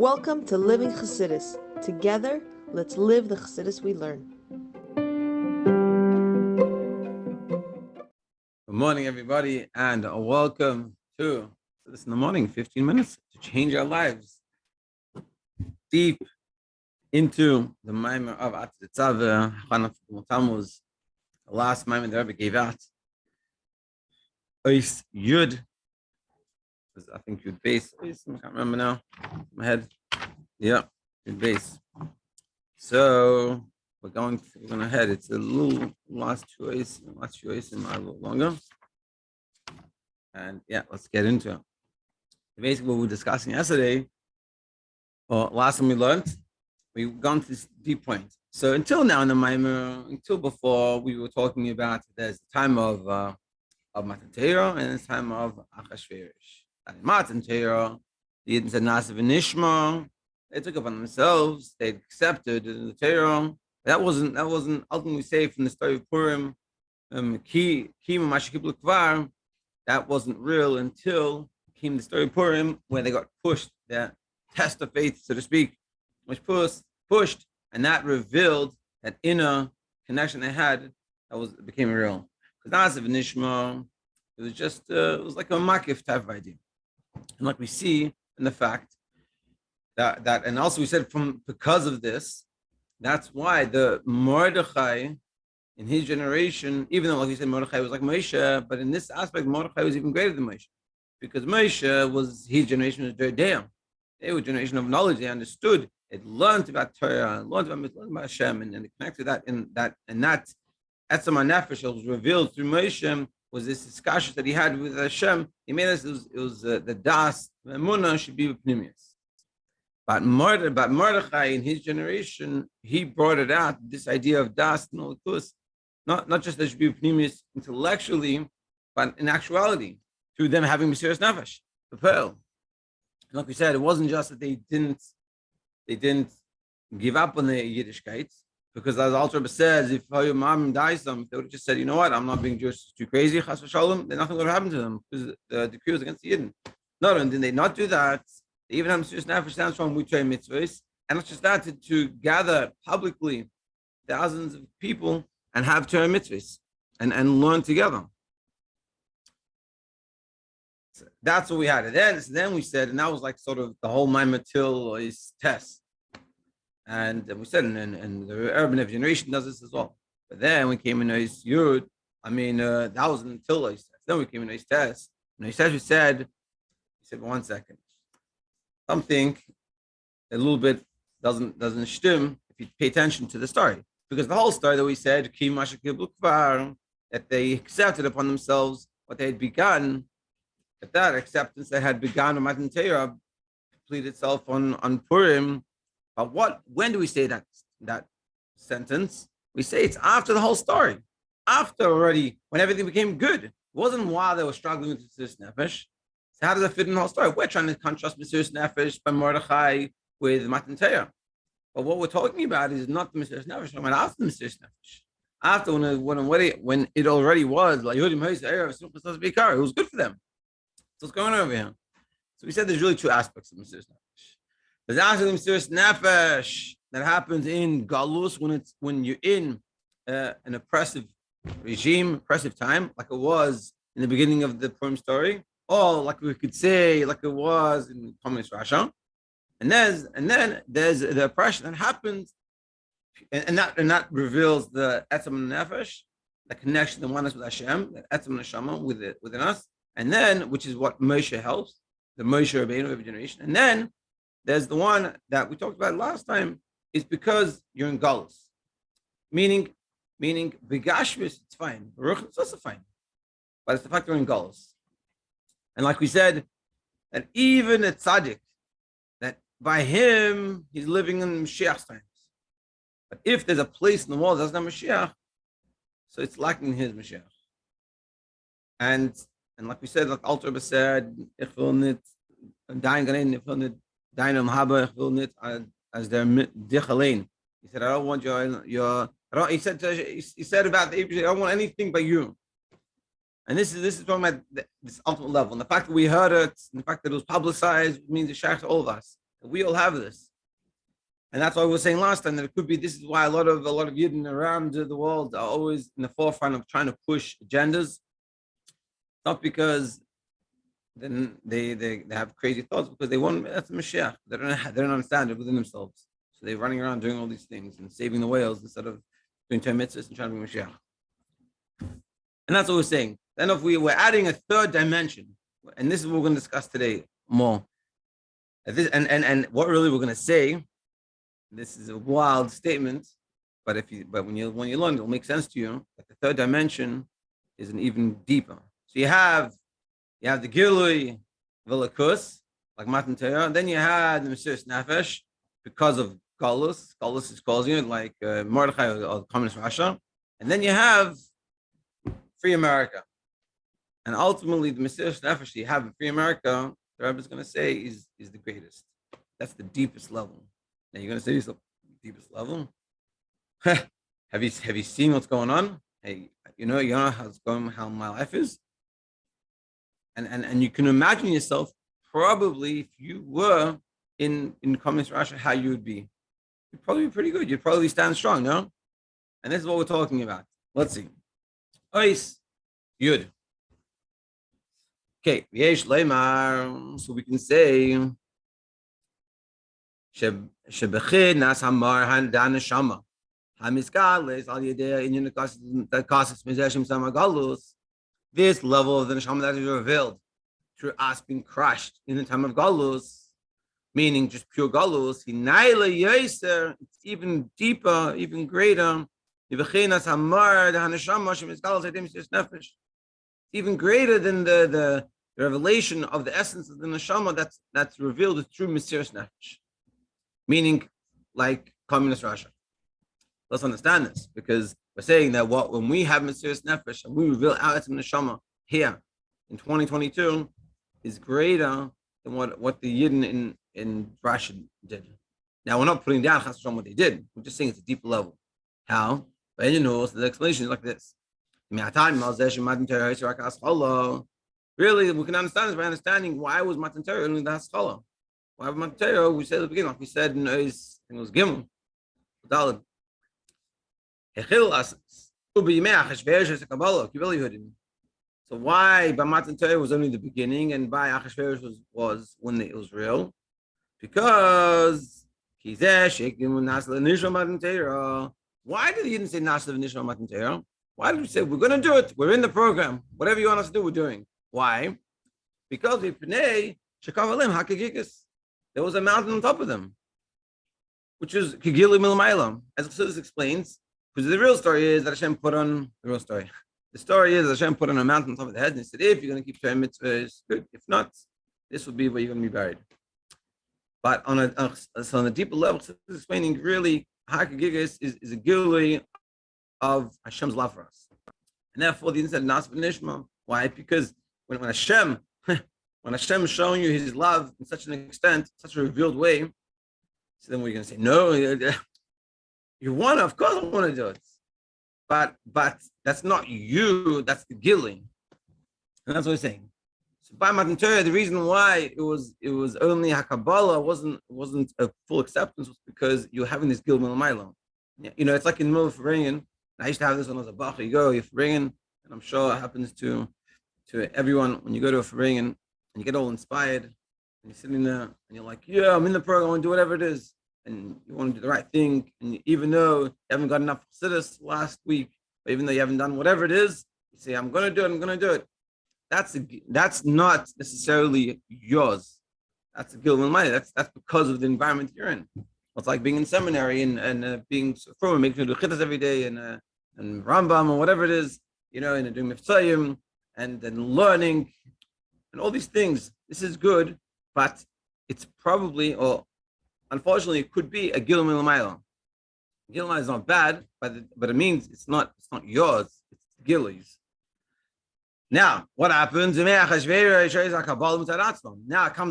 Welcome to Living Chassidus. Together, let's live the Chassidus we learn. Good morning, everybody, and welcome to this in the morning, 15 minutes to change our lives. Deep into the Maimer of Hachana, Hachana Tammuz, the last Maimer the Rebbe gave out. Ois Yud, I think Yud base. I can't remember now. My head. Yeah, Yud base. So we're going ahead. It's a little last choice and a little longer. And yeah, let's get into it. Basically, what we were discussing yesterday, or last time we learned, we've gone to this deep point. So until now in the Maimer, until before, we were talking about there's the time of Matan Torah and the time of Achashverosh. And in Matan Torah, the Yidden said Nasiv and Nishma. They took upon themselves. They accepted the Torah. That wasn't ultimately safe from the story of Purim. That wasn't real until came the story of Purim, where they got pushed. That test of faith, so to speak, was pushed, and that revealed that inner connection they had. That became real. Because Nasiv and Nishma, it was just it was like a makif type of idea, and like we see in the fact that and also we said because of this, that's why the Mordechai in his generation, even though like we said Mordechai was like Moshe, but in this aspect Mordechai was even greater than Moshe, because Moshe was his generation was Judea. They were a generation of knowledge. They understood. They learned about Torah, learned about Hashem, and they connected that and that Etzem nefesh was revealed through Moshe was this discussion that he had with Hashem. He made us it was the das the emunah should be with pnimius. But Mordechai in his generation, he brought it out, this idea of das and not just that should be pnimius intellectually, but in actuality, through them having mesiras nefesh, the pearl. Like we said, it wasn't just that they didn't give up on the Yiddishkeit, because as Alter Rebbe says, if your mom dies, they would have just said, you know what, I'm not being Jewish, it's too crazy, chas v'shalom, then nothing would have happened to them, because the decree was against the Yidden. No, and did they not do that? They even have mesiras nefesh stands from Mutrei mitzvahs, and not just that, to gather publicly thousands of people and have Torah mitzvahs and learn together. So that's what we had. And then we said, and that was like sort of the whole Maimer till is test. And we said, and the urban generation does this as well. But then we came in Ois Yud. That was until Ois test. Then we came in Ois test. And Ois test, we said, 1 second. Something a little bit doesn't stim if you pay attention to the story. Because the whole story that we said, that they accepted upon themselves what they had begun, that acceptance that had begun on Matan Torah completed itself on Purim. But when do we say that sentence? We say it's after the whole story, after already when everything became good. It wasn't while they were struggling with mesiras nefesh. So how does that fit in the whole story? We're trying to contrast mesiras nefesh by Mordechai with Matan Torah. But what we're talking about is not the mesiras nefesh, we're talking about after the mesiras nefesh. After when it already was like it was good for them. So what's going on over here? So we said there's really two aspects of mesiras nefesh. There's actually mesiras nefesh that happens in galus when you're in an oppressive regime, oppressive time, like it was in the beginning of the Purim story, or like we could say, like it was in communist Russia. And then there's the oppression that happens, and that reveals the etzem nefesh, the connection, the oneness with Hashem, the etzem neshama within us, and then which is what Moshe helps, the Moshe Rabbeinu of every generation, and then there's the one that we talked about last time, is because you're in galus, meaning begashmis, it's fine, baruch, it's also fine, but it's the fact you're in galus, and like we said, that even a tzaddik, that by him he's living in Mashiach's times, but if there's a place in the world that doesn't have Mashiach, so it's lacking his Mashiach, and like we said, like Alter Rebbe said, ich will nicht dying ganein, ich will nicht dying haba, ich will nicht as their dich allein. He said, I don't want your. He said about the Abraham, I don't want anything but you. And this is talking about this ultimate level. And the fact that we heard it, and the fact that it was publicized means it's shaykh to all of us. We all have this. And that's why we were saying last time that it could be, this is why a lot of Yidden around the world are always in the forefront of trying to push agendas. Not because then they have crazy thoughts, because they want, that's a Mashiach. They don't understand it within themselves. So they're running around doing all these things and saving the whales instead of doing mitzvahs and trying to be Mashiach. And that's what we're saying. Then if we're adding a third dimension, and this is what we're going to discuss today more. And what really we're going to say, this is a wild statement, but when you learn, it'll make sense to you that the third dimension is an even deeper. So you have the Gilui Velakus, like Matan Torah, and then you had the mesiras nefesh because of Galus. Galus is causing it, like Mordechai or Communist Russia, and then you have Free America. And ultimately, the mesiras nefesh you have in Free America, the Rebbe is going to say is the greatest. That's the deepest level. Now you're going to say it's the deepest level. Have you seen what's going on? Hey, you know how it's going, how my life is, and you can imagine yourself probably if you were in Communist Russia, how you would be. You'd probably be pretty good. You'd probably stand strong, no? And this is what we're talking about. Let's see. Ois Yud. Okay, Yesh Leimar. So we can say Shebechid Nas Hamar Han Shama. Hamiskales Al Yedea in the Kasis Mizashim Samagalus. This level of the neshama that is revealed through us being crushed in the time of Galus, meaning just pure Galus, it's even deeper, even greater. It's even greater than the revelation of the essence of the neshama that's revealed through mesiras nefesh, meaning like Communist Russia. Let's understand this, because we're saying that when we have mesiras nefesh and we reveal our neshama here in 2022 is greater than what the Yidden in Russia did. Now we're not putting down what they did. We're just saying it's a deeper level. How? But so the explanation is like this. Really, we can understand this by understanding why was Matan Torah only the Haskalah. Why was Matan Torah? We said at the beginning, like we said in it was Gimmel. So why by Matan Torah was only the beginning and by Achashverosh was when it was real? Because why did he didn't say Nasla Nishma Matan Torah? Why did we say we're going to do it? We're in the program. Whatever you want us to do, we're doing. Why? Because there was a mountain on top of them, which is Kigili Milmailam. As Chassidus explains, because the real story is that Hashem put on the real story. The story is that Hashem put on a mountain on top of the head and he said, if you're going to keep Torah mitzvahs, good. If not, this will be where you're going to be buried. But on a deeper level, Chassidus is explaining really, Hakagigas is a gilui of Hashem's love for us. And therefore, the inside Nas Nishma. Why? Because when Hashem is showing you his love in such an extent, such a revealed way, so then we're going to say, no, you want to, of course I want to do it. But that's not you, that's the gilui. And that's what we're saying. So by Matan Torah, the reason why it was only Hakabbalah wasn't a full acceptance was because you're having this gil Milamilo. You know, it's like in the middle of Farbrengen. I used to have this when I was a bach. You go, you're Farbrengen, and I'm sure it happens to everyone when you go to a Farbrengen and you get all inspired and you're sitting there and you're like, yeah, I'm in the program, I want to do whatever it is. And you want to do the right thing. And even though you haven't got enough chassidus last week, or even though you haven't done whatever it is, you say, I'm going to do it. That's not necessarily yours. That's a gil money. That's because of the environment you're in. It's like being in seminary and being from making do chittas every day and Rambam or whatever it is, you know, and doing miftzayim and then learning and all these things. This is good, but it's probably, or unfortunately, it could be a gil milamayla. Gil is not bad, but it means it's not yours. It's Gilu's. Now, what happens? Now comes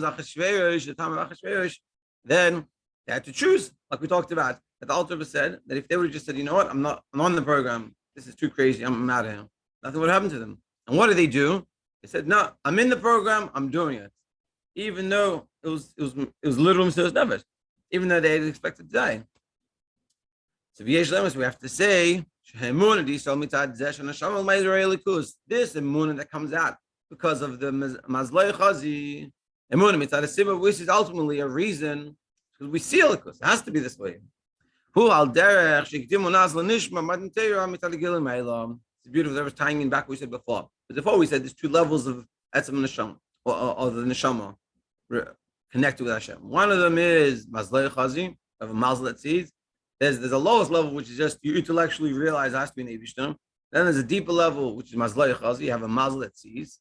Achashverosh, the time of Achashverosh. Then they had to choose, like we talked about. That the Alter said that if they would have just said, you know what, I'm on the program. This is too crazy. I'm out of here. Nothing would happen to them. And what did they do? They said, no, I'm in the program. I'm doing it. Even though it was literal mesiras nefesh, even though they expected to die. So we have to say this emunah that comes out because of the mazloi chazi emunah mitzad simba, which is ultimately a reason because we see elikus. It has to be this way. Who al derech shekdimu naz lenishma matan teira mitzad gilim meilam. It's beautiful. That was tying in back what we said before. But before we said there's two levels of etzem neshama or the neshama connected with Hashem. One of them is mazloi chazi, of a mazel that sees. There's a lowest level, which is just you intellectually realize it has to be an Eibishter. Then there's a deeper level, which is mazloi chazi. You have a mazel that sees.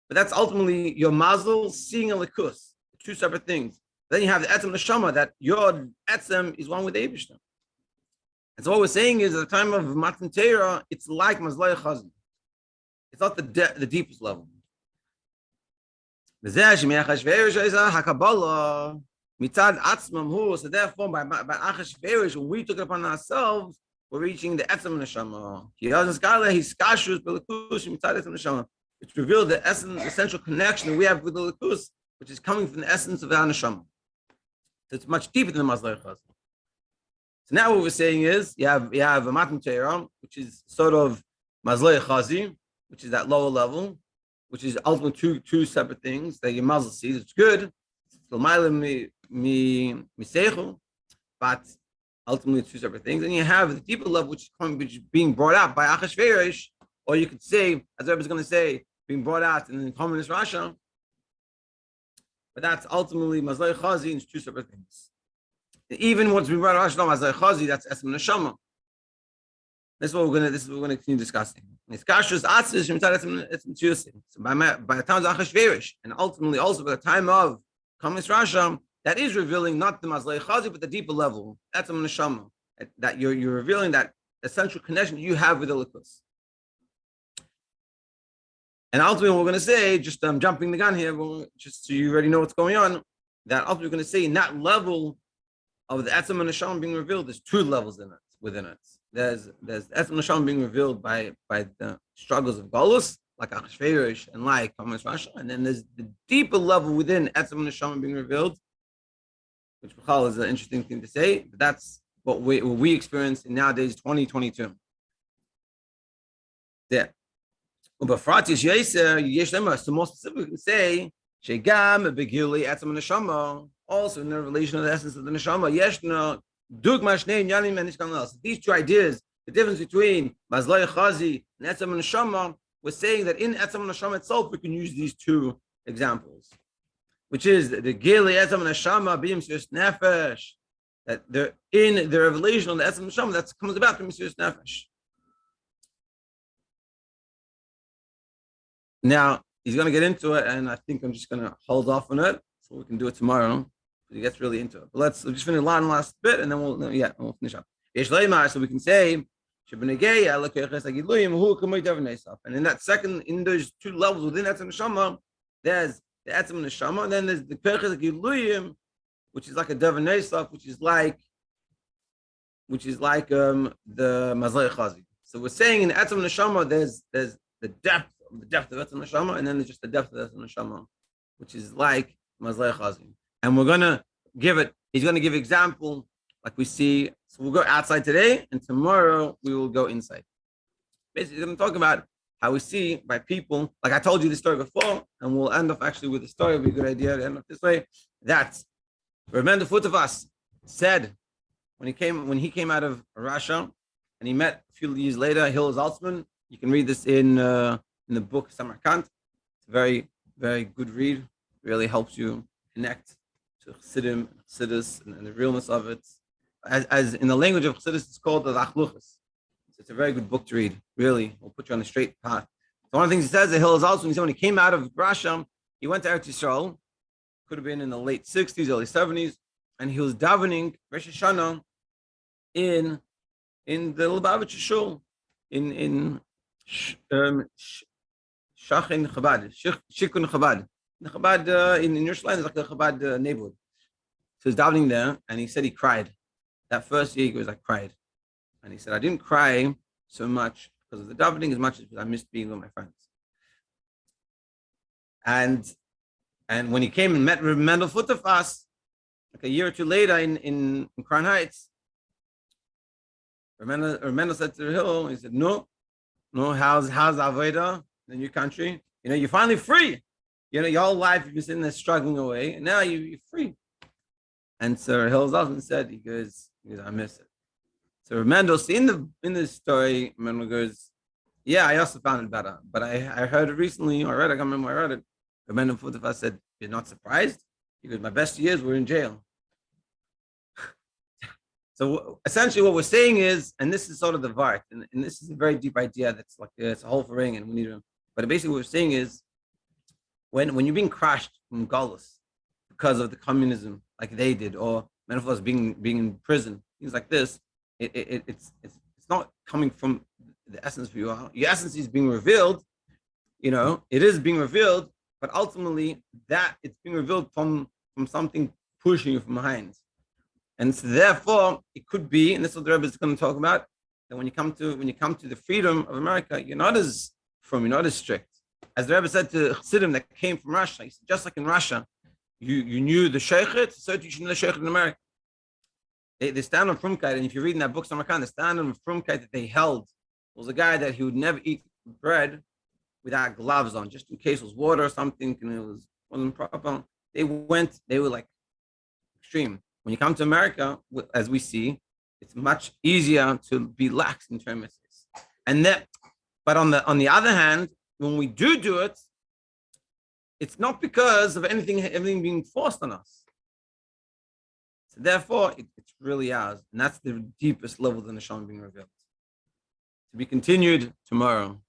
But that's ultimately your mazel seeing a likus. Two separate things. Then you have the etzem neshama, that your etzem is one with the Eibishter. And so what we're saying is, at the time of Matan Torah, it's like mazloi chazi. It's not the deepest level. Mitzad atzmam hu. So therefore, by Achashverosh, when we took it upon ourselves, we're reaching the etzem neshama. He doesn't scholar. He's kashus b'lekus mitzad etzem neshama. It's revealed the essential connection that we have with the lekus, which is coming from the essence of our neshama. So it's much deeper than the mazloi chazi. So now what we're saying is you have a matan Torah, which is sort of mazloi chazi, which is that lower level, which is ultimately two separate things that your mazel sees. It's good. But ultimately it's two separate things. And you have the deeper level, which is being brought out by Achashverosh, or you could say, as the Rebbe is going to say, being brought out in the communist Russia. But that's ultimately mazloi chazi, and it's two separate things. Even what's being brought out mazloi chazi, that's esem neshama. This is what we're going to continue discussing. So by the time of Achashverosh, and ultimately also by the time of communist Russia, that is revealing not the mazloi chazi, but the deeper level. That's a neshama. That you're revealing that essential connection you have with the likus. And ultimately, what we're going to say, just jumping the gun here, just so you already know what's going on, that ultimately we're going to say in that level of the etzem and neshama being revealed, there's two levels within it. There's the etzem and neshama being revealed by the struggles of Golus, like Achashverosh and like communist Russia, and then there's the deeper level within etzem and neshama being revealed, which is an interesting thing to say, but that's what we experience in nowadays 2022. There. So more specifically, we can say shegam begili etzem and neshama, also in the relation of the essence of the neshama. Yeshna dugma shnei yanim and nishkan else. These two ideas, the difference between mazloi chazi and etzem and neshama, we're saying that in etzem and neshama itself, we can use these two examples, which is the gili etzem and neshama being mesiras nefesh, that they're in the revelation of the etzem and neshama that comes about from mesiras nefesh. Now he's going to get into it, and I think I'm just going to hold off on it so we can do it tomorrow. He gets really into it. But let's just finish the last bit, and then we'll finish up. So we can say, and in that second, in those two levels within etzem neshama, there's the etzem neshama, and then there's the kerches agiluyim, which is like a davenei stuff, which is like the mazloi chazi. So we're saying in etzem neshama, there's the depth of etzem neshama, and then there's just the depth of etzem neshama, which is like mazloi chazi. And we're gonna give it. He's gonna give example like we see. So we'll go outside today, and tomorrow we will go inside. Basically, I'm talking about how we see by people. Like I told you the story before, and we'll end off actually with the story. It'll be a good idea to end off this way. That Rabbi Weiss said when he came out of Russia, and he met a few years later Hillel Zaltzman. You can read this in the book Samarkand. It's a very, very good read. It really helps you connect to Chassidim, Chassidus, and the realness of it. As in the language of Chassidus, it's called the Achluchas. It's a very good book to read. Really, will put you on the straight path. So one of the things he says that Hillel Zaltzman, he said when he came out of Russia, he went to Eretz Yisrael. Could have been in the late 60s, early 70s, and he was davening Rosh Hashanah in the Lubavitcher shul in Shachin Chabad, Shikun Chabad. The Chabad in Yerushalayim is like the Chabad neighborhood. So he's davening there, and he said he cried. That first year, he was like cried, and he said I didn't cry so much because of the davening as much as I missed being with my friends. And And when he came and met Rabbi Mendel Futterfass, like a year or two later in Crown Heights, Rabbi Mendel said to the Hill, he said, no, how's Avodah in your country? You're finally free. Your whole life you've been sitting there struggling away, and now you're free. And so Hill's husband said, he goes, I miss it. So Mendel, in this story, Mendel goes, yeah, I also found it better, but I heard it recently. I can't remember where I read it. Mendel Futterfass said, you're not surprised? He goes, my best years were in jail. So essentially what we're saying is, and this is sort of the vart, and this is a very deep idea that's like, it's a whole thing, and we need to, but basically what we're saying is, when you're being crushed from Galus because of the communism, like they did, or metaphors being in prison, things like this, it's not coming from the essence of your essence is being revealed, it is being revealed, but ultimately that it's being revealed from something pushing you from behind. And so therefore it could be, and this is what the Rebbe is going to talk about, that when you come to the freedom of America, you're not as firm, you're not as strict. As the Rebbe said to Chassidim that came from Russia, he said, just like in Russia, you knew the Sheikhet, so you should know the Sheikhet in America. They stand on Frumkeit, and if you read in that book, Samarkand, the stand on Frumkeit that they held was a guy that he would never eat bread without gloves on, just in case it was water or something, and it wasn't proper. They were like extreme. When you come to America, as we see, it's much easier to be lax in terms of this. But on the other hand, when we do it, it's not because of everything being forced on us. So therefore, it's really ours. And that's the deepest level of the Neshama being revealed. To be continued tomorrow.